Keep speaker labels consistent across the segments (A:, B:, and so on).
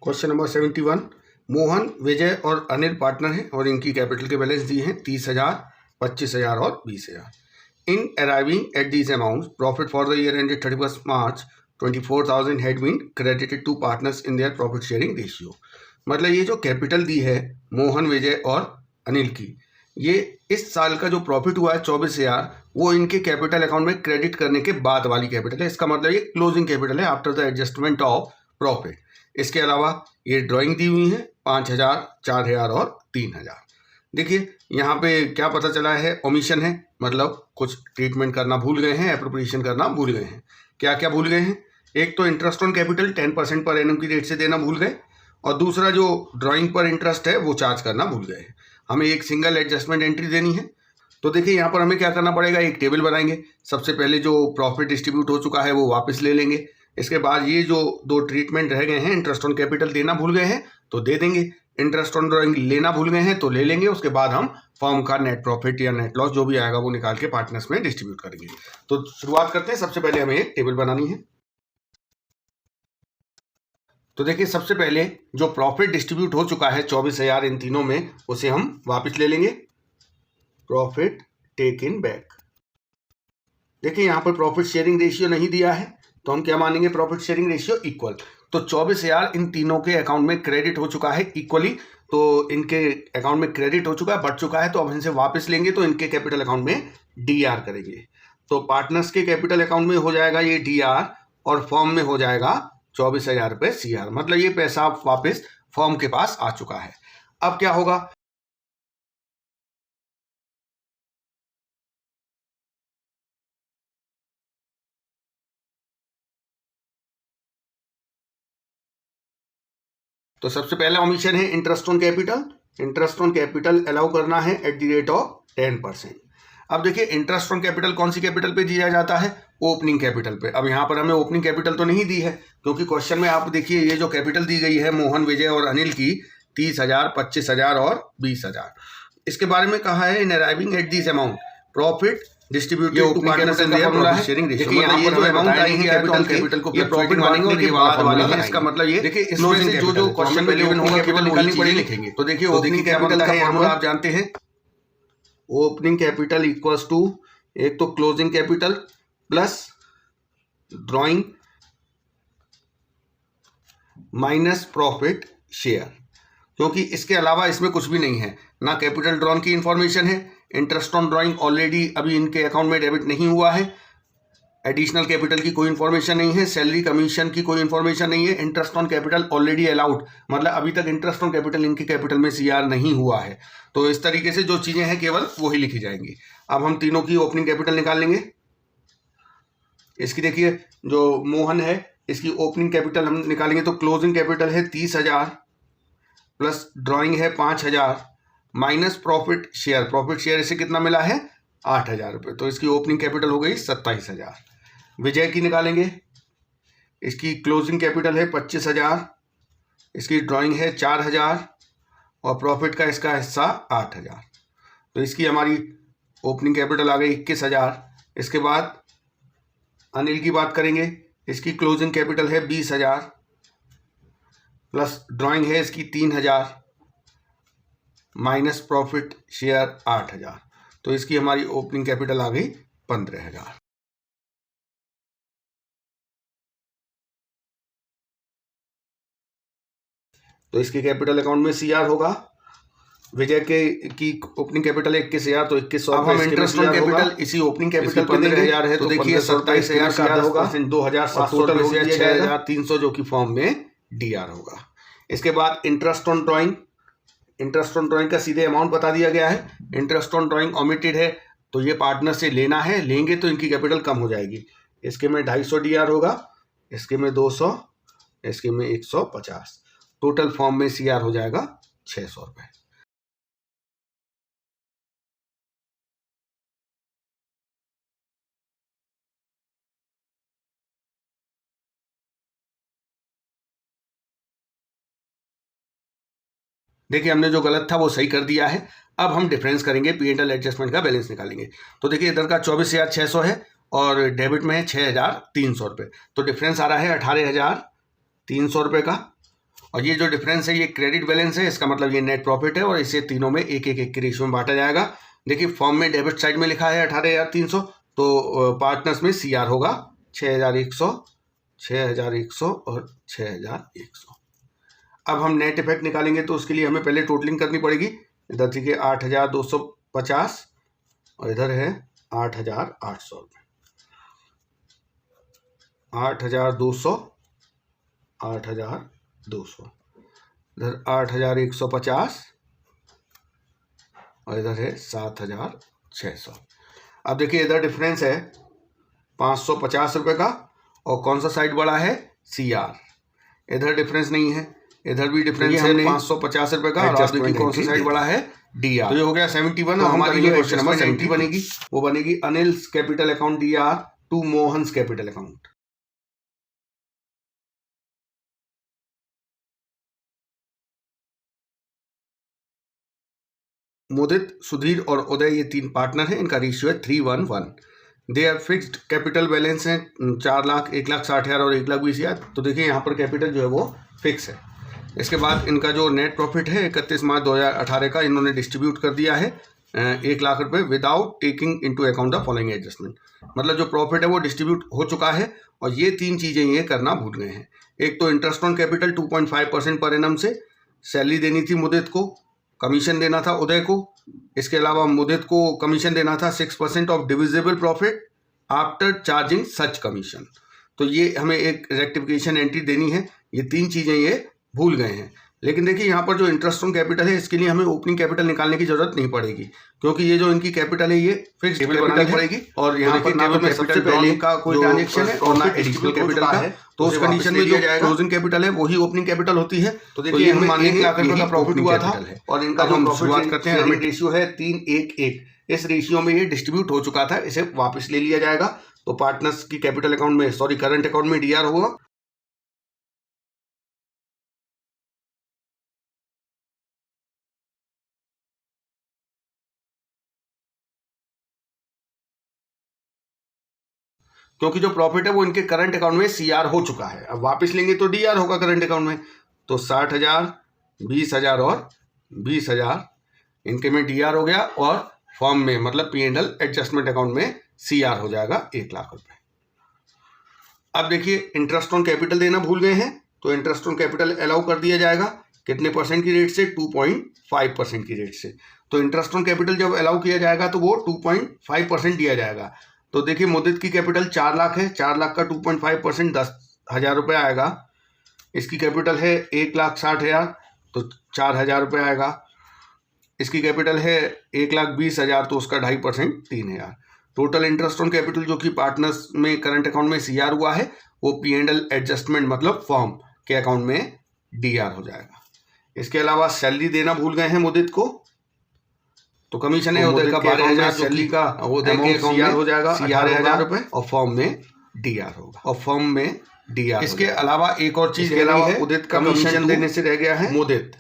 A: Question number 71। Mohan, विजय और Anil partner हैं और इनकी कैपिटल के बैलेंस दिए हैं 30,000, 25,000 और 20,000। In arriving at these amount profit for the year ended 31 March 24,000 had been credited to partners in their profit sharing ratio. मतलब ये जो कैपिटल दी है मोहन, विजय और अनिल की, ये इस साल का जो प्रॉफिट हुआ है 24,000, वो इनके कैपिटल अकाउंट में क्रेडिट करने के बाद वाली कैपिटल है। इसका मतलब ये क्लोजिंग कैपिटल है after the adjustment of profit. इसके अलावा ये ड्राइंग दी हुई है 5,000, 4,000 और 3,000। देखिए यहाँ पे क्या पता चला है, ओमिशन है, मतलब कुछ ट्रीटमेंट करना भूल गए हैं, एप्रोप्रिएशन करना भूल गए हैं। क्या क्या भूल गए हैं? एक तो interest on capital 10% per annum की रेट से देना भूल गए, और दूसरा जो ड्राइंग पर इंटरेस्ट है वो चार्ज करना भूल गए हैं। हमें एक सिंगल एडजस्टमेंट एंट्री देनी है। तो देखिए यहाँ पर हमें क्या करना पड़ेगा, एक टेबल बनाएंगे। सबसे पहले जो प्रॉफिट डिस्ट्रीब्यूट हो चुका है वो वापस ले लेंगे। इसके बाद ये जो दो ट्रीटमेंट रह गए हैं, इंटरेस्ट ऑन कैपिटल देना भूल गए हैं तो दे देंगे, इंटरेस्ट ऑन ड्राइंग लेना भूल गए हैं तो ले लेंगे। उसके बाद हम फर्म का नेट प्रॉफिट या नेट लॉस जो भी आएगा वो निकाल के पार्टनर्स में डिस्ट्रीब्यूट करेंगे। तो शुरुआत करते हैं। सबसे पहले हमें एक टेबल बनानी है। तो देखिए सबसे पहले जो प्रॉफिट डिस्ट्रीब्यूट हो चुका है 24,000 इन तीनों में, उसे हम वापस ले लेंगे। Profit take in back. देखिए यहाँ पर प्रॉफिट शेयरिंग रेशियो नहीं दिया है तो हम क्या मानेंगे, प्रॉफिट शेयरिंग रेशियो इक्वल। तो 24,000 इन तीनों के अकाउंट में क्रेडिट हो चुका है इक्वली, तो इनके अकाउंट में क्रेडिट हो चुका है, बढ़ चुका है, तो अब इनसे वापस लेंगे तो इनके कैपिटल अकाउंट में डीआर करेंगे। तो पार्टनर्स के कैपिटल अकाउंट में हो जाएगा ये डीआर और फर्म में हो जाएगा 24,000 रुपये सीआर। मतलब ये पैसा वापस फर्म के पास आ चुका है। अब क्या होगा, तो सबसे पहला ओमिशन है interest on capital. Interest on capital allow करना है एट द रेट ऑफ 10%। अब देखिए इंटरेस्ट ऑन कैपिटल कौन सी कैपिटल पे दिया जाता है, ओपनिंग कैपिटल पे। अब यहाँ पर हमें ओपनिंग कैपिटल तो नहीं दी है, क्योंकि क्वेश्चन में आप देखिए ये जो कैपिटल दी गई है मोहन, विजय और अनिल की 30,000, 25,000 और 20,000, इसके बारे में कहा है in arriving at this amount profit distributed to partners in their profit sharing ratio. देखिए यहाँ पर अमाउंट आई है कैपिटल को ये प्रॉफिट मानेंगे और ये बाद वाले हैं। इसका मतलब ये देखिए इसमें से जो क्वेश्चन में गिवन होगा केवल निकालनी पड़ेगी, लिखेंगे। तो देखिए ओपनिंग कैपिटल का फॉर्मूला आप जानते हैं, ओपनिंग कैपिटल इक्वल्स टू एक तो closing capital plus drawing minus profit share, क्योंकि इसके अलावा इसमें कुछ भी नहीं है, ना कैपिटल ड्रॉन की इंफॉर्मेशन है, इंटरेस्ट ऑन ड्राइंग ऑलरेडी अभी इनके अकाउंट में डेबिट नहीं हुआ है, एडिशनल कैपिटल की कोई इन्फॉर्मेशन नहीं है, सैलरी कमीशन की कोई इन्फॉर्मेशन नहीं है, interest on capital already allowed, मतलब अभी तक इंटरेस्ट ऑन कैपिटल इनके कैपिटल में सीआर नहीं हुआ है। तो इस तरीके से जो चीज़ें हैं केवल वही लिखी जाएंगी। अब हम तीनों की ओपनिंग कैपिटल निकाल लेंगे। इसकी देखिए जो मोहन है इसकी ओपनिंग कैपिटल हम निकालेंगे तो क्लोजिंग कैपिटल है 30,000 प्लस ड्राइंग है 5,000 minus profit share. Profit share इसे कितना मिला है 8,000 रुपये, तो इसकी ओपनिंग कैपिटल हो गई 27,000। विजय की निकालेंगे, इसकी क्लोजिंग कैपिटल है 25,000, इसकी ड्राइंग है 4,000 और प्रॉफिट का इसका हिस्सा 8,000, तो इसकी हमारी ओपनिंग कैपिटल आ गई 21,000। इसके बाद अनिल की बात करेंगे, इसकी क्लोजिंग कैपिटल है 20,000 प्लस ड्राइंग है इसकी 3,000 माइनस प्रॉफिट शेयर 8,000, तो इसकी हमारी ओपनिंग कैपिटल आ गई 15,000। तो इसके कैपिटल अकाउंट में सीआर होगा। विजय की ओपनिंग कैपिटल 21,000 तो 2100। अब हम इंटरेस्ट ऑन कैपिटल इसी ओपनिंग कैपिटल पे 15,000 है, तो देखिए 27,000 सीआर होगा, 2,700 टोटल हो गया 6,300 जो कि फॉर्म में डीआर होगा। इसके बाद interest on drawing, interest on drawing का सीधे अमाउंट बता दिया गया है। इंटरेस्ट ऑन ड्राइंग ओमिटेड है तो ये पार्टनर से लेना है, लेंगे तो इनकी कैपिटल कम हो जाएगी। इसके में 250 डीआर होगा, इसके में 200, इसके में 150, टोटल फॉर्म में सीआर हो जाएगा 600 रुपये। देखिए हमने जो गलत था वो सही कर दिया है। अब हम डिफरेंस करेंगे, P&L एडजस्टमेंट का बैलेंस निकालेंगे। तो देखिए इधर का 24,600 है और डेबिट में है 6,300 रुपये, तो डिफरेंस आ रहा है 18,300 रुपये का। और ये जो डिफरेंस है ये क्रेडिट बैलेंस है, इसका मतलब ये नेट प्रॉफिट है और इसे तीनों में एक एक की रेशियो में बांटा जाएगा। देखिए फॉर्म में डेबिट साइड में लिखा है 18,300, तो पार्टनर्स में CR होगा 6,100, 6,100 और 6,100। अब हम नेट इफेक्ट निकालेंगे तो उसके लिए हमें पहले टोटलिंग करनी पड़ेगी। इधर देखिए 8,250 और इधर है 8,800 रुपये। 8,200, 8,200, इधर 8,150 और इधर है 7,600। अब देखिए इधर डिफरेंस है 550 रुपये का, और कौन सा साइड बड़ा है? CR। इधर डिफरेंस नहीं है, इधर भी डिफरेंस है 550 रुपये का, और आप देखिए कौन सा साइड बड़ा है? DR। तो ये हो गया 71। तो हमारी जो क्वेश्चन नंबर 70 बनेगी वो बनेगी Anil's capital account DR to Mohan's capital account. Mudit, Sudhir और उदय ये 3 पार्टनर हैं, इनका रेशियो है 3:1:1। They are fixed capital balance है 4 लाख, 1,60,000 और 1,20,000। तो देखिए यहाँ पर कैपिटल जो है वो फिक्स है। इसके बाद इनका जो नेट प्रॉफिट है 31 मार्च 2018 का इन्होंने डिस्ट्रीब्यूट कर दिया है 1 लाख रुपये without taking into account the following adjustment. मतलब जो प्रॉफिट है वो डिस्ट्रीब्यूट हो चुका है, और ये 3 चीज़ें ये करना भूल गए हैं। एक तो interest on capital 2.5% per annum से सैलरी देनी थी मुदित को, कमीशन देना था उदय को। इसके अलावा मुदित को कमीशन देना था 6% of divisible profit after charging such commission. तो ये हमें एक रेक्टिफिकेशन एंट्री देनी है। ये 3 चीज़ें ये भूल गए हैं। लेकिन देखिए यहाँ पर जो इंटरेस्ट ऑन कैपिटल है इसके लिए हमें ओपनिंग कैपिटल निकालने की जरूरत नहीं पड़ेगी, क्योंकि ये जो इनकी कैपिटल है ये फिक्स्ड कैपिटल पड़ेगी। और यहाँ पर टेबल में सबसे पहले का कोई ट्रांजेक्शन है और ना एडिशनल कैपिटल का है, तो उस कंडीशन में जो क्लोजिंग कैपिटल है वही ओपनिंग कैपिटल होती है। तो देखिए हम मान लेंगे 1 लाख रुपये का प्रॉफिट हुआ था, और इनका जो शुरुआत करते हैं हमें रेशियो है 3:1:1। इस रेशियो में ये डिस्ट्रीब्यूट हो चुका था, इसे वापस ले लिया जाएगा। तो पार्टनर्स की कैपिटल अकाउंट में करंट अकाउंट में DR होगा। क्योंकि जो प्रॉफिट है वो इनके करंट अकाउंट में CR हो चुका है, अब वापस लेंगे तो DR होगा करंट अकाउंट में। तो 60,000, 20,000 और 20,000 इनके में DR हो गया, और फॉर्म में मतलब P&L एडजस्टमेंट अकाउंट में CR हो जाएगा 1 लाख रुपए। अब देखिए इंटरेस्ट ऑन कैपिटल देना भूल गए हैं, तो इंटरेस्ट ऑन कैपिटल अलाउ कर दिया जाएगा कितने % की रेट से? 2.5% की रेट से। तो इंटरेस्ट ऑन कैपिटल जब अलाउ किया जाएगा तो वो 2.5% दिया जाएगा। तो देखिए मुदित की कैपिटल 4 लाख है, 4 लाख का 2.5% 10,000 रुपये आएगा। इसकी कैपिटल है 1,60,000, तो 4,000 रुपये आएगा। इसकी कैपिटल है 1,20,000, तो उसका 2.5% 3,000। टोटल इंटरेस्ट ऑन कैपिटल जो कि पार्टनर्स में करंट अकाउंट में CR हुआ है वो P&L एडजस्टमेंट मतलब फॉर्म के अकाउंट में DR हो जाएगा। इसके अलावा सैलरी देना भूल गए हैं मुदित को, तो कमीशन है उदय का 12,000, सैलरी का उदय के अकाउंट में हो जाएगा 18,000 रुपये, और फॉर्म में DR होगा, और फॉर्म में DR। इसके अलावा एक और चीज उदित का कमीशन देने से रह गया है मुदित।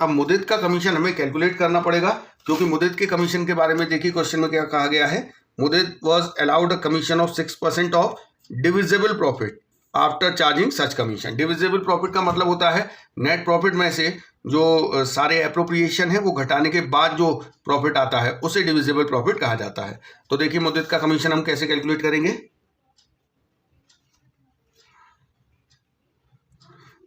A: अब मुदित का कमीशन हमें कैलकुलेट करना पड़ेगा, क्योंकि मुदित के कमीशन के बारे में देखिए क्वेश्चन में क्या कहा गया है। Mudit was allowed a commission of 6% of divisible profit after charging such commission. Divisible profit का मतलब होता है नेट प्रॉफिट में से जो सारे एप्रोप्रिएशन है वो घटाने के बाद जो प्रॉफिट आता है उसे डिविजिबल प्रॉफिट कहा जाता है। तो देखिए मुदित का कमीशन हम कैसे कैलकुलेट करेंगे।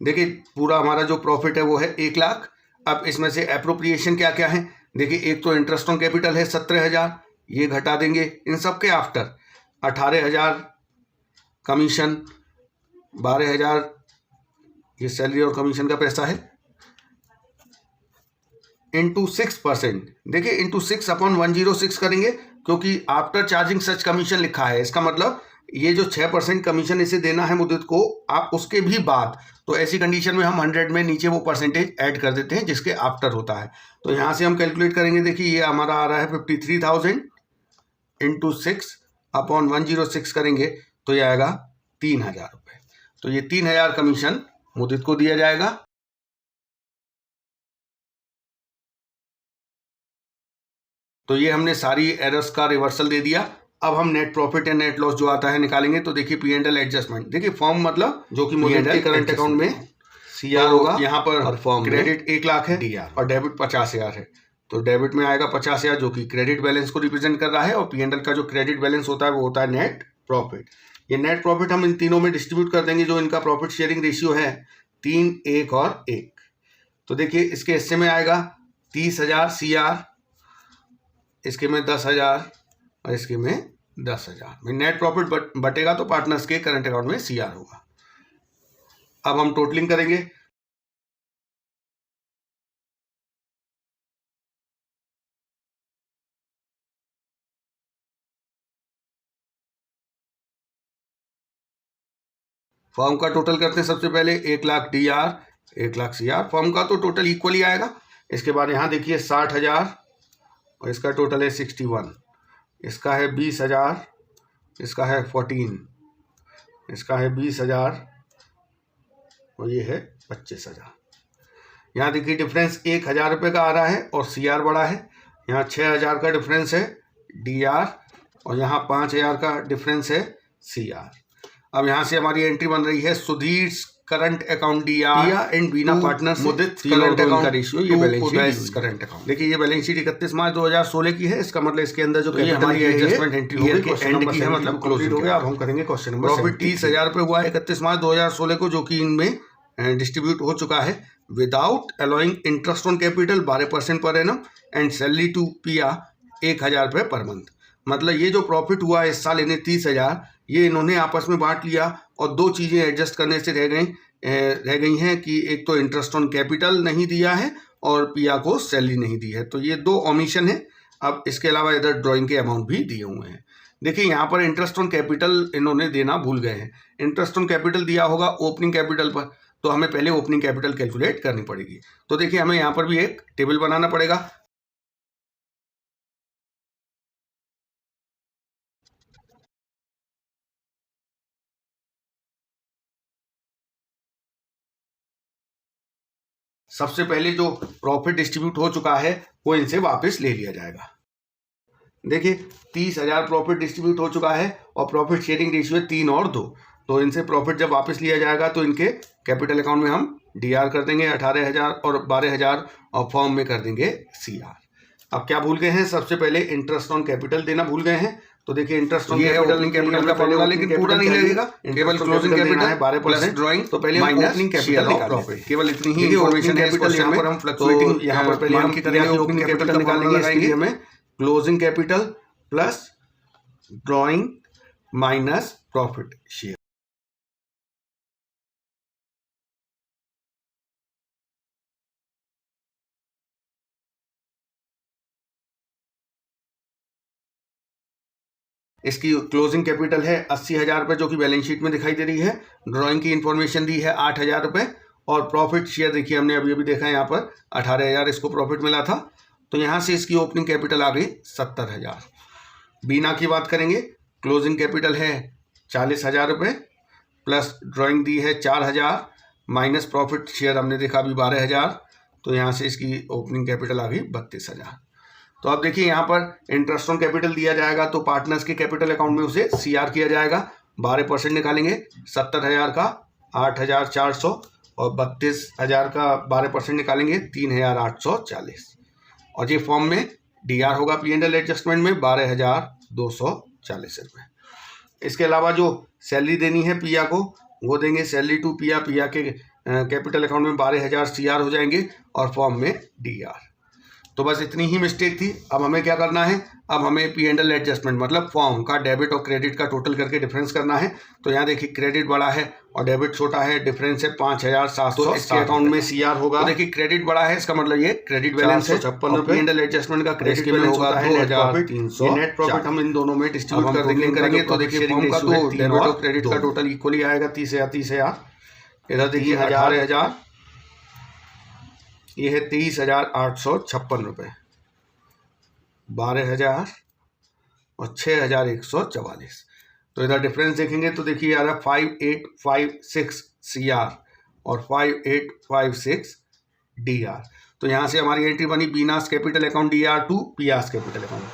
A: देखिए पूरा हमारा जो प्रॉफिट है वो है 1 लाख। अब इसमें से एप्रोप्रिएशन क्या क्या है, देखिए एक तो इंटरेस्ट ऑन कैपिटल है 17,000, ये घटा देंगे। इन सब के आफ्टर 18,000 कमीशन, 12,000 ये सैलरी और कमीशन का पैसा है, इंटू 6%। देखिए इंटू 6/106 करेंगे, क्योंकि आफ्टर चार्जिंग सच कमीशन लिखा है। इसका मतलब ये जो 6% कमीशन इसे देना है मुद्दत को, आप उसके भी बाद, तो ऐसी कंडीशन में हम 100 में नीचे वो परसेंटेज ऐड कर देते हैं जिसके आफ्टर होता है। तो यहाँ से हम कैलकुलेट करेंगे। देखिए ये हमारा आ रहा है 53,000 इंटू 6/106 करेंगे तो ये आएगा 3,000 रुपये। तो ये 3,000 कमीशन मुद्दत को दिया जाएगा। तो ये हमने सारी एरर्स का रिवर्सल दे दिया। अब हम नेट प्रॉफिट या नेट लॉस जो आता है निकालेंगे। तो देखिए पी एंड एल एडजस्टमेंट, देखिए फॉर्म मतलब जो कि मुझे करंट अकाउंट में सीआर होगा, यहाँ पर फॉर्म क्रेडिट 1 लाख है डीआर और डेबिट 50,000 है। तो डेबिट में आएगा 50,000 जो कि क्रेडिट बैलेंस को रिप्रेजेंट कर रहा है, और पी एंड एल का जो क्रेडिट बैलेंस होता है वो होता है नेट प्रॉफिट। ये नेट प्रॉफिट हम इन तीनों में डिस्ट्रीब्यूट कर देंगे। जो इनका प्रॉफिट शेयरिंग रेशियो है 3, 1 और 1। तो देखिए इसके हिस्से में आएगा 30,000 सीआर, इसके में 10,000 और इसके में 10,000। नेट प्रॉफिट बटेगा तो पार्टनर्स के करंट अकाउंट में सीआर होगा। अब हम टोटलिंग करेंगे। फॉर्म का टोटल करते हैं। सबसे पहले 1 lakh DR, 1 lakh CR. Form का तो टोटल इक्वली आएगा। इसके बाद यहाँ देखिए 60,000 और इसका टोटल है 61, इसका है 20,000, इसका है 14, इसका है 20,000 और ये है 25,000। यहाँ देखिए डिफरेंस 1,000 रुपये का आ रहा है और सीआर बड़ा है। यहाँ 6,000 का डिफरेंस है डीआर और यहाँ 5,000 का डिफरेंस है सीआर। अब यहाँ से हमारी एंट्री बन रही है Sudhir current account DR and Bina partners Mudit current account का रेशियो। ये बैलेंस शीट करंट अकाउंट, देखिए ये बैलेंस शीट 31 मार्च 2016 की है। इसका मतलब इसके अंदर जो हमारी एडजस्टमेंट एंट्री होगी के एंड की है, मतलब क्लोज हो गया। अब हम करेंगे क्वेश्चन नंबर। प्रॉफिट 30,000 रुपये हुआ 31 मार्च 2016 को, जो कि इनमें डिस्ट्रीब्यूट हो चुका है without allowing interest on capital 12% per annum and salary to पिया 1,000 रुपये पर मंथ। मतलब ये जो प्रॉफिट हुआ इस साल इन्हें 30,000, ये इन्होंने आपस में बांट लिया और दो चीज़ें एडजस्ट करने से रह गई हैं कि एक तो इंटरेस्ट ऑन कैपिटल नहीं दिया है और पिया को सैलरी नहीं दी है। तो ये दो ओमिशन है। अब इसके अलावा इधर ड्राइंग के अमाउंट भी दिए हुए हैं। देखिए यहाँ पर इंटरेस्ट ऑन कैपिटल इन्होंने देना भूल गए हैं। इंटरेस्ट ऑन कैपिटल दिया होगा ओपनिंग कैपिटल पर, तो हमें पहले ओपनिंग कैपिटल कैलकुलेट करनी पड़ेगी। तो देखिए हमें यहाँ पर भी एक टेबल बनाना पड़ेगा। सबसे पहले जो प्रॉफिट डिस्ट्रीब्यूट हो चुका है वो इनसे वापस ले लिया जाएगा। देखिए 30,000 प्रॉफिट डिस्ट्रीब्यूट हो चुका है और प्रॉफिट शेयरिंग रेशियो है 3 और 2। तो इनसे प्रॉफिट जब वापस लिया जाएगा तो इनके कैपिटल अकाउंट में हम डीआर कर देंगे 18,000 और 12,000 और फॉर्म में कर देंगे सीआर। अब क्या भूल गए हैं, सबसे पहले इंटरेस्ट ऑन कैपिटल देना भूल गए हैं। तो देखिए इंटरेस्ट ऑन कैपिटल का फॉर्मूला, लेकिन पूरा नहीं लगेगा, केवल क्लोजिंग कैपिटल है 12% ड्राइंग। तो पहले माइनस ओपनिंग कैपिटल निकालेंगे, केवल इतनी ही इंफॉर्मेशन है। कैपिटल यहाँ पर हम फ्लक्चुएटिंग, यहाँ पर पहले हम करेंगे ओपनिंग कैपिटल निकालेंगे। इसके लिए हमें closing capital plus drawing minus profit share. इसकी क्लोजिंग कैपिटल है 80,000 रुपये, जो कि बैलेंस शीट में दिखाई दे रही है। ड्राइंग की इंफॉर्मेशन दी है 8,000 रुपये और प्रॉफिट शेयर देखिए हमने अभी अभी देखा है यहाँ पर 18,000 इसको प्रॉफिट मिला था। तो यहाँ से इसकी ओपनिंग कैपिटल आ गई 70,000। बीना की बात करेंगे, क्लोजिंग कैपिटल है 40,000 रुपये प्लस ड्राइंग दी है 4,000 माइनस प्रॉफिट शेयर हमने देखा अभी 12,000। तो यहाँ से इसकी ओपनिंग कैपिटल आ गई 32,000। तो अब देखिए यहाँ पर इंटरेस्ट ऑन कैपिटल दिया जाएगा तो पार्टनर्स के कैपिटल अकाउंट में उसे सीआर किया जाएगा। 12% निकालेंगे, 70,000 का 8,400 और 32,000 का 12% निकालेंगे 3,840 और ये फॉर्म में डीआर होगा पी एंड एल एडजस्टमेंट में 12,240 रुपये। इसके अलावा जो सैलरी देनी है पिया को वो देंगे सैलरी टू पिया। पिया के कैपिटल अकाउंट में 12,000 सीआर हो जाएंगे और फॉर्म में डीआर। तो बस इतनी ही मिस्टेक थी। अब हमें क्या करना है, अब हमें पी एंड एल एडजस्टमेंट मतलब फॉर्म का डेबिट और क्रेडिट का टोटल करके डिफरेंस करना है। तो यहाँ देखिए क्रेडिट बड़ा है और डेबिट छोटा है, डिफरेंस है 5,700। तो इसके अकाउंट में सीआर होगा। तो देखिए क्रेडिट बड़ा है, इसका मतलब ये क्रेडिट बैलेंस है 56 रुपये। पी एंड एल एडजस्टमेंट का क्रेडिट बैलेंस होगा 2,300। नेट प्रॉफिट हम इन दोनों में डिस्ट्रीब्यूट कर करेंगे। तो देखिए फॉर्म का तो डेबिट और क्रेडिट का टोटल इक्वली आएगा 30,000। इधर देखिए 1,000 ये है 23,856 रुपये, 12,000 और 6,144। तो इधर डिफरेंस देखेंगे तो देखिए आ रहा है 5,856 सीआर और 5,856 डीआर। तो यहाँ से हमारी एंट्री बनी बीनास कैपिटल अकाउंट डीआर टू पियास कैपिटल अकाउंट।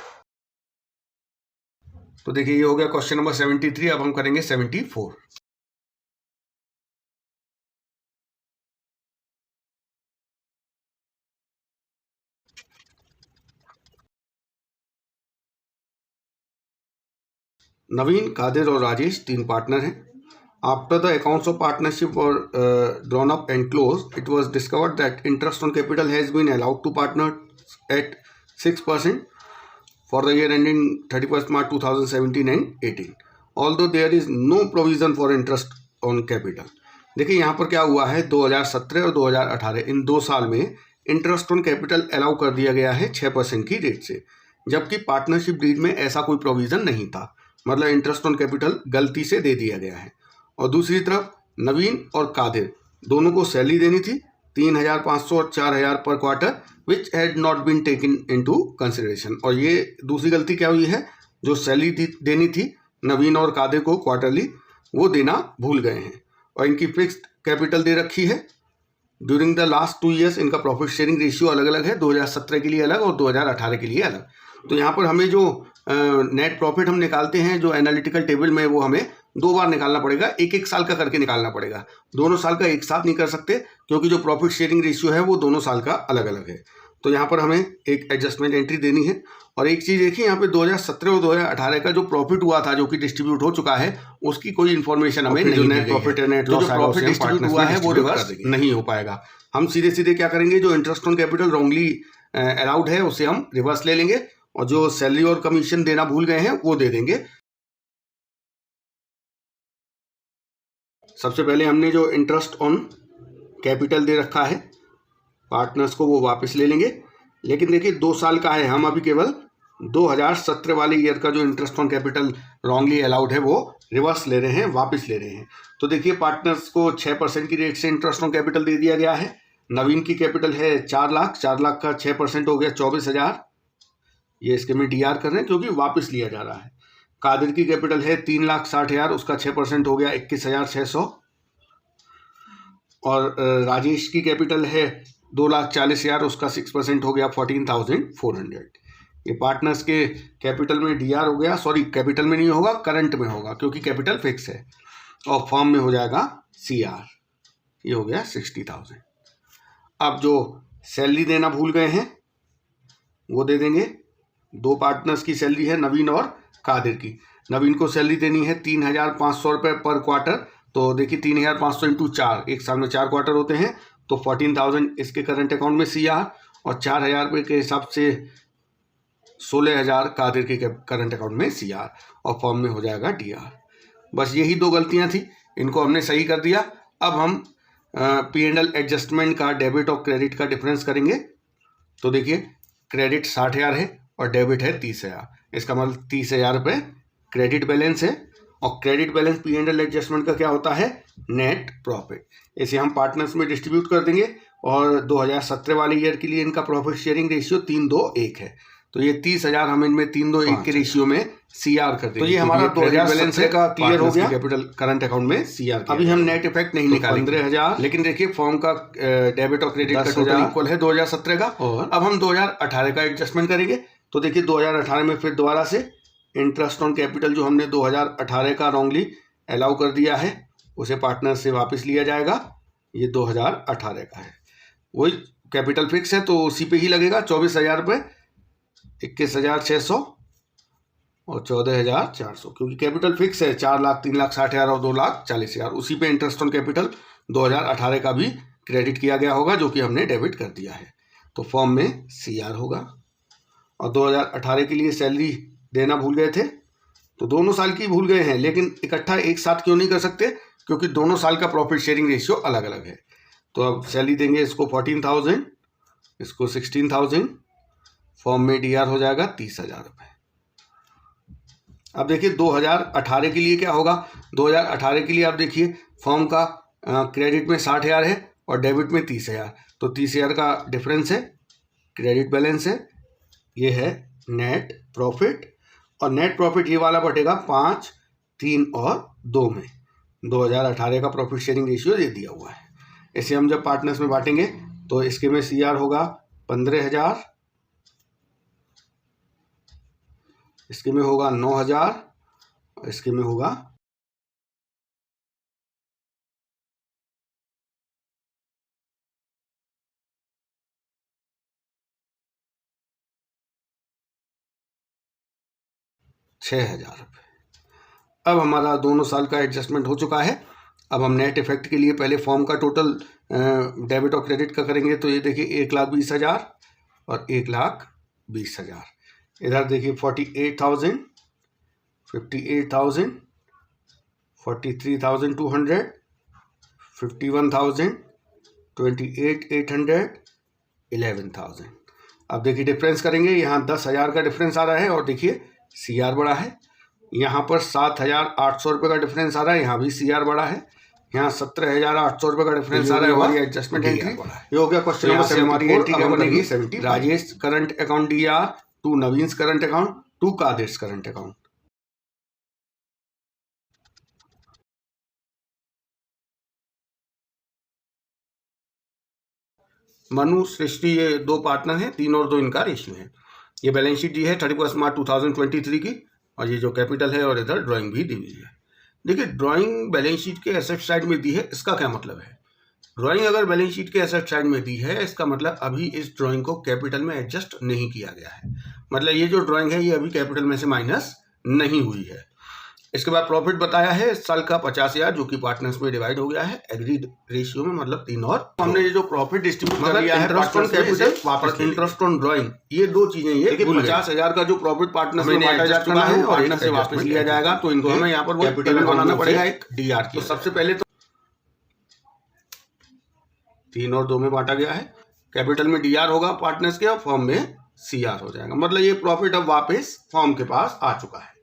A: तो देखिए ये हो गया क्वेश्चन नंबर 73। अब हम करेंगे 74। नवीन, कादिर और राजेश 3 पार्टनर हैं। After the accounts of partnership और drawn up and close, it was discovered that interest on capital has been allowed to partner at 6% for the year ending 31st March 2017 and 18, although there is no provision for interest on capital। देखिए यहाँ पर क्या हुआ है, 2017 और 2018 इन 2 साल में interest on capital allow कर दिया गया है 6% की रेट से, जबकि पार्टनरशिप डीड में ऐसा कोई प्रोविज़न नहीं था। मतलब इंटरेस्ट ऑन कैपिटल गलती से दे दिया गया है। और दूसरी तरफ नवीन और कादिर दोनों को सैलरी देनी थी 3,500 और 4,000 पर quarter, which had not been taken into consideration. और ये दूसरी गलती क्या हुई है, जो सैलरी देनी थी नवीन और कादिर को क्वार्टरली, वो देना भूल गए हैं। और इनकी फिक्स्ड कैपिटल दे रखी है। ड्यूरिंग द लास्ट 2 ईयर्स इनका प्रॉफिट शेयरिंग रेशियो अलग अलग है, 2017 के लिए अलग और 2018 के लिए अलग। तो यहाँ पर हमें जो नेट प्रॉफिट हम निकालते हैं जो एनालिटिकल टेबल में, वो हमें 2 बार निकालना पड़ेगा, 1-1 साल का करके निकालना पड़ेगा। दोनों साल का एक साथ नहीं कर सकते, क्योंकि जो प्रॉफिट शेयरिंग रेशियो है वो दोनों साल का अलग अलग है। तो यहाँ पर हमें एक एडजस्टमेंट एंट्री देनी है। और एक चीज़ देखिए, यहाँ पे 2017 और 2018 का जो प्रॉफिट हुआ था, जो कि डिस्ट्रीब्यूट हो चुका है, उसकी कोई इन्फॉर्मेशन हमें नहीं, नेट प्रॉफिट है, नेट लॉस, जो प्रॉफिट डिस्ट्रीब्यूट हुआ है वो रिवर्स नहीं हो पाएगा। हम सीधे सीधे क्या करेंगे, जो interest on capital wrongly allowed है उसे हम रिवर्स ले लेंगे, और जो सैलरी और कमीशन देना भूल गए हैं वो दे देंगे। सबसे पहले हमने जो इंटरेस्ट ऑन कैपिटल दे रखा है पार्टनर्स को, वो वापस ले लेंगे। लेकिन देखिए 2 साल का है, हम अभी केवल 2017 वाले ईयर का जो interest on capital wrongly allowed है वो रिवर्स ले रहे हैं, वापस ले रहे हैं। तो देखिए पार्टनर्स को 6% की रेट से इंटरेस्ट ऑन कैपिटल दे दिया गया है। नवीन की कैपिटल है 4 लाख, 4 लाख का 6% हो गया 24,000, ये इसके में डीआर कर रहे हैं क्योंकि वापस लिया जा रहा है। कादिर की कैपिटल है 3,60,000, उसका 6% हो गया 21,600। और राजेश की कैपिटल है 2,40,000, उसका 6% हो गया 14,400। ये पार्टनर्स के कैपिटल में डीआर हो गया, सॉरी कैपिटल में नहीं होगा, करंट में होगा, क्योंकि कैपिटल फिक्स है। और फॉर्म में हो जाएगा सीआर, ये हो गया 60,000। अब जो सैलरी देना भूल गए हैं वो दे देंगे। 2 पार्टनर्स की सैलरी है, नवीन और कादिर की। नवीन को सैलरी देनी है 3,500 रुपये पर क्वार्टर। तो देखिए 3,500 इंटू 4, एक साल में 4 क्वार्टर होते हैं, तो 14,000 इसके करंट अकाउंट में सीआर, और 4,000 रुपये के हिसाब से 16,000 कादिर के करंट अकाउंट में सीआर, और फॉर्म में हो जाएगा डीआर। बस यही 2 गलतियां थी, इनको हमने सही कर दिया। अब हम P&L एडजस्टमेंट का डेबिट और क्रेडिट का डिफरेंस करेंगे। तो देखिए क्रेडिट 60,000 है और डेबिट है 30,000, इसका मतलब 30,000 रुपये क्रेडिट बैलेंस है। और क्रेडिट बैलेंस P&L एडजस्टमेंट का क्या होता है, नेट प्रॉफिट। इसे हम पार्टनर्स में डिस्ट्रीब्यूट कर देंगे। और 2017 वाले ईयर के लिए इनका प्रॉफिट शेयरिंग रेशियो 3-2-1 है, तो ये 30,000 हम इनमें 3-2-1 के रेशियो में सीआर कर देंगे। तो ये हमारा 2017 का क्लियर हो गया, कैपिटल करंट अकाउंट में सीआर। अभी हम नेट इफेक्ट नहीं निकालेंगे 15,000, लेकिन देखिए फॉर्म का डेबिट और क्रेडिट का टोटल इक्वल है 2017 का। और अब हम 2018 का एडजस्टमेंट करेंगे। तो देखिए 2018 में फिर दोबारा से इंटरेस्ट ऑन कैपिटल जो हमने 2018 का रॉन्गली अलाउ कर दिया है, उसे पार्टनर से वापस लिया जाएगा। ये 2018 का है, वही कैपिटल फिक्स है तो उसी पे ही लगेगा 24,000 रुपये, 21,600 और 14,400, क्योंकि कैपिटल फिक्स है 4 लाख, 3,60,000 और 2,40,000। उसी पे इंटरेस्ट ऑन कैपिटल 2018 का भी क्रेडिट किया गया होगा, जो कि हमने डेबिट कर दिया है। तो फॉर्म में सीआर होगा। और 2018 के लिए सैलरी देना भूल गए थे, तो दोनों साल की भूल गए हैं, लेकिन इकट्ठा एक साथ क्यों नहीं कर सकते, क्योंकि दोनों साल का प्रॉफिट शेयरिंग रेशियो अलग अलग है। तो अब सैलरी देंगे इसको 14,000, इसको 16,000, फॉर्म में डीआर हो जाएगा 30,000 रुपये। अब देखिए 2018 के लिए क्या होगा। 2018 के लिए आप देखिए फॉर्म का क्रेडिट में 60,000 है और डेबिट में 30,000, तो 30,000 का डिफरेंस है, क्रेडिट बैलेंस है, ये है नेट प्रॉफिट। और नेट प्रॉफिट ये वाला बटेगा 5, 3 और 2 में। 2018 का प्रॉफिट शेयरिंग रेशियो ये दिया हुआ है। इसे हम जब पार्टनर्स में बांटेंगे तो इसके में सीआर होगा 15,000, इसके में होगा 9,000 इसके में होगा 6,000 रुपये। अब हमारा दोनों साल का एडजस्टमेंट हो चुका है। अब हम नेट इफेक्ट के लिए पहले फॉर्म का टोटल डेबिट और क्रेडिट का करेंगे। तो ये देखिए 1,20,000 और 1,20,000। इधर देखिए 48,000, 58,000, 43,200, 51,000, 28,800, 11,000। अब देखिए डिफरेंस करेंगे। यहाँ 10,000 का डिफरेंस आ रहा है और देखिए CR बड़ा है। यहाँ पर 7,800 रुपये का डिफरेंस आ रहा है, यहाँ भी CR बड़ा है। यहाँ 17,800 रुपये का डिफरेंस आ रहा है, हमारी एडजस्टमेंट एंट्री ये हो गया। क्वेश्चन नंबर 74 हमारी एंट्री बनेगी 70। Rajesh current account DR to Naveen current account to Kadir current account. Manu Srishti ये दो पार्टनर हैं, 3 और 2 इनका रेशियो है। ये बैलेंस शीट दी है 31 मार्च 2023 की, और ये जो कैपिटल है और इधर ड्राइंग भी दी हुई है। देखिए ड्राइंग बैलेंस शीट के एसेट साइड में दी है, इसका क्या मतलब है? ड्राइंग अगर बैलेंस शीट के एसेट साइड में दी है, इसका मतलब अभी इस ड्राइंग को कैपिटल में एडजस्ट नहीं किया गया है। मतलब ये जो ड्राइंग है ये अभी कैपिटल में से माइनस नहीं हुई है। इसके बाद प्रॉफिट बताया है इस साल का 50,000, जो कि पार्टनर्स में डिवाइड हो गया है एग्रीड रेशियो में, मतलब 3 और हमने ये जो प्रॉफिट डिस्ट्रीब्यूट कर दिया है इंटरेस्ट ऑन कैपिटल वापस इंटरेस्ट ऑन ड्राइंग, ये दो चीजें ये 50,000 का जो प्रॉफिट पार्टनर्स में बांटा जा चुका है और पार्टनर से वापस लिया जाएगा, तो इनको हमें यहाँ पर कैपिटल में बनाना पड़ेगा एक DR। तो सबसे पहले तो 3 और 2 में बांटा गया है, कैपिटल में DR होगा पार्टनर्स के और फॉर्म में CR हो जाएगा। मतलब ये प्रॉफिट अब वापस फॉर्म के पास आ चुका है।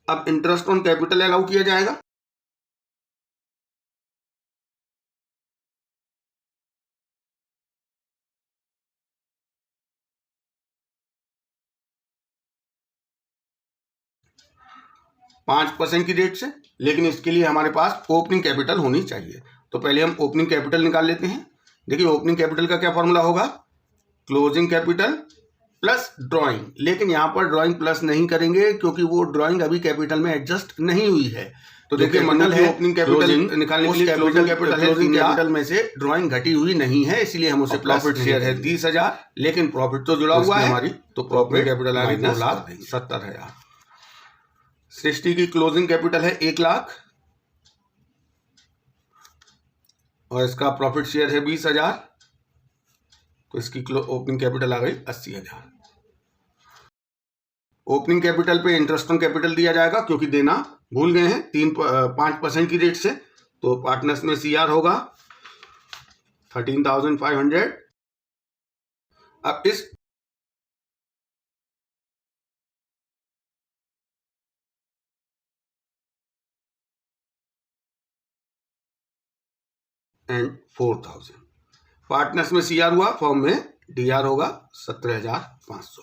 A: अब इंटरेस्ट ऑन कैपिटल अलाउ किया जाएगा। %5 की रेट से, लेकिन इसके लिए हमारे पास ओपनिंग कैपिटल होनी चाहिए। तो पहले हम ओपनिंग कैपिटल निकाल लेते हैं। देखिए ओपनिंग कैपिटल का क्या फॉर्मूला होगा, क्लोजिंग कैपिटल प्लस ड्राइंग। लेकिन यहाँ पर ड्राइंग प्लस नहीं करेंगे क्योंकि वो ड्राइंग अभी कैपिटल में एडजस्ट नहीं हुई है। तो देखिए मंडल है ओपनिंग कैपिटल निकालने के लिए क्लोजिंग कैपिटल में से ड्राइंग घटी हुई नहीं है, इसलिए हम उसे प्रॉफिट शेयर है 30,000, लेकिन प्रॉफिट तो जुड़ा हुआ है हमारी, तो प्रॉफिट कैपिटल आ गई 2,70,000। सृष्टि की क्लोजिंग कैपिटल है 1 लाख और इसका प्रॉफिट शेयर है 20,000, तो इसकी ओपनिंग कैपिटल आ गई 80,000। ओपनिंग कैपिटल पे इंटरेस्ट ऑन कैपिटल दिया जाएगा क्योंकि देना भूल गए हैं 5% की रेट से, तो पार्टनर्स में CR होगा 13,500। अब इस एंड 4,000 पार्टनर्स में CR हुआ, फॉर्म में DR होगा 17,500।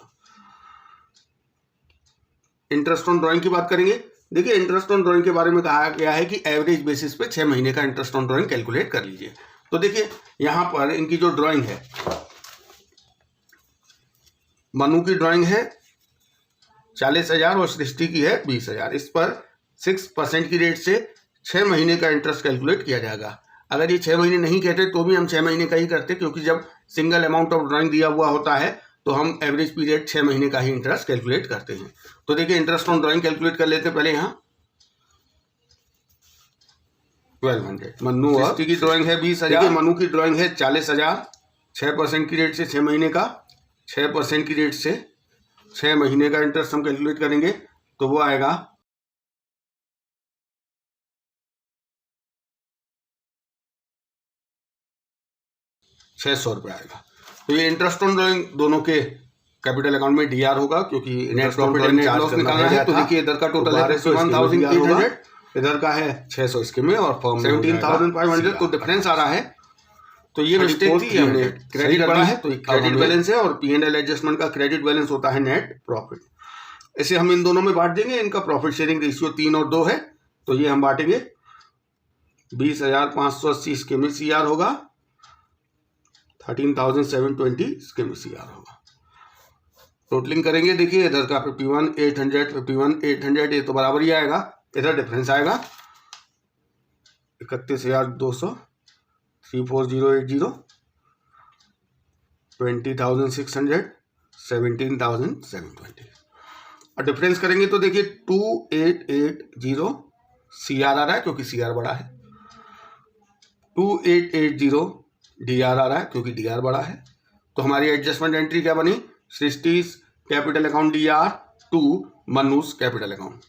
A: इंटरेस्ट ऑन ड्राइंग की बात करेंगे। देखिए इंटरेस्ट ऑन ड्राइंग के बारे में कहा गया है कि एवरेज बेसिस पे 6 महीने का इंटरेस्ट ऑन ड्राइंग कैलकुलेट कर लीजिए। तो देखिए यहां पर इनकी जो ड्राइंग है, मनु की ड्राइंग है 40,000 और सृष्टि की है 20,000। इस पर 6% की रेट से 6 महीने का इंटरेस्ट कैलकुलेट किया जाएगा। अगर ये 6 महीने नहीं कहते तो भी हम 6 महीने का ही करते, क्योंकि जब सिंगल अमाउंट ऑफ ड्राइंग दिया हुआ होता है तो हम एवरेज पीरियड 6 महीने का ही इंटरेस्ट कैलकुलेट करते हैं। तो देखिए इंटरेस्ट ऑन ड्राइंग कैलकुलेट कर लेते हैं पहले। यहाँ 1200 मनु और की ड्राइंग है 20,000, मनु की ड्राइंग है 40,000, 6% की रेट से 6 महीने का, 6% की रेट से 6 महीने का इंटरेस्ट हम कैलकुलेट करेंगे तो वो आएगा 600 रुपये आएगा। तो ये इंटरेस्ट ऑन ड्राइंग दोनों के कैपिटल अकाउंट में DR होगा क्योंकि net profit and net loss निकालना है। तो देखिए इधर का टोटल है 51,800, इधर का है 600 इसके में और फॉर्म 17,500, तो डिफरेंस आ रहा है। तो ये मिस्टेक थी, हमने क्रेडिट बढ़ा है तो क्रेडिट बैलेंस है, और P&L एडजस्टमेंट का क्रेडिट बैलेंस होता है नेट प्रॉफिट। इसे हम इन दोनों में बांट देंगे। इनका प्रॉफिट शेयरिंग रेशियो 3 और 2 है, तो ये हम बांटेंगे 20,580 इसके में CR होगा, 13,720 इसके में CR होगा। टोटलिंग करेंगे, देखिए इधर का 51 800 51 800 ये तो बराबर ही आएगा, इधर डिफरेंस आएगा 31,200 34080 20,600 17,720 और डिफरेंस करेंगे तो देखिए 2880 CR आ रहा है क्योंकि CR बड़ा है, 2880 DR आ रहा है क्योंकि DR बड़ा है। तो हमारी एडजस्टमेंट एंट्री क्या बनी, Srishti's capital account DR to Mannu's capital account.